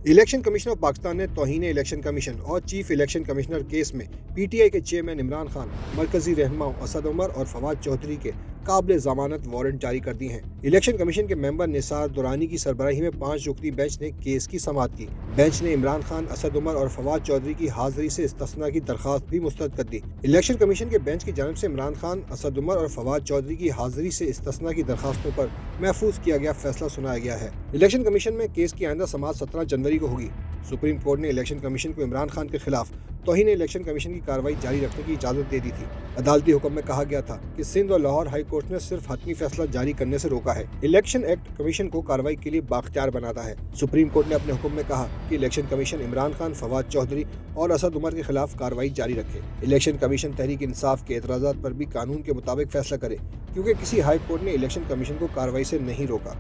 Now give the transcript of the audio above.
Election commission of Pakistan نے توہین election commission اور چیف الیکشن کمشنر کیس میں پی ٹی آئی کے چیئرمین عمران خان، مرکزی رہنماؤں اسد عمر اور فواد چودھری کے قابل ضمانت وارنٹ جاری کر دی ہیں۔ الیکشن کمیشن کے ممبر نثار درانی کی سربراہی میں 5 رکنی بینچ نے کیس کی سماعت کی۔ بینچ نے عمران خان، اسد عمر اور فواد چودھری کی حاضری سے استثناء کی درخواست بھی مسترد کر دی۔ الیکشن کمیشن کے بینچ کی جانب سے عمران خان، اسد عمر اور فواد چودھری کی حاضری سے استثناء کی درخواستوں پر محفوظ کیا گیا فیصلہ سنایا گیا ہے۔ الیکشن کمیشن میں کیس کی آئندہ سماعت 17 جنوری کو ہوگی۔ سپریم کورٹ نے الیکشن کمیشن کو عمران خان کے خلاف توہین الیکشن کمیشن کی کارروائی جاری رکھنے کی اجازت دے دی تھی۔ عدالتی حکم میں کہا گیا تھا کہ سندھ اور لاہور ہائی کورٹ نے صرف حتمی فیصلہ جاری کرنے سے روکا ہے۔ الیکشن ایکٹ کمیشن کو کارروائی کے لیے بااختیار بناتا ہے۔ سپریم کورٹ نے اپنے حکم میں کہا کہ الیکشن کمیشن عمران خان، فواد چودھری اور اسد عمر کے خلاف کارروائی جاری رکھے۔ الیکشن کمیشن تحریک انصاف کے اعتراضات پر بھی قانون کے مطابق فیصلہ کرے، کیونکہ کسی ہائی کورٹ نے الیکشن کمیشن کو کارروائی سے نہیں روکا۔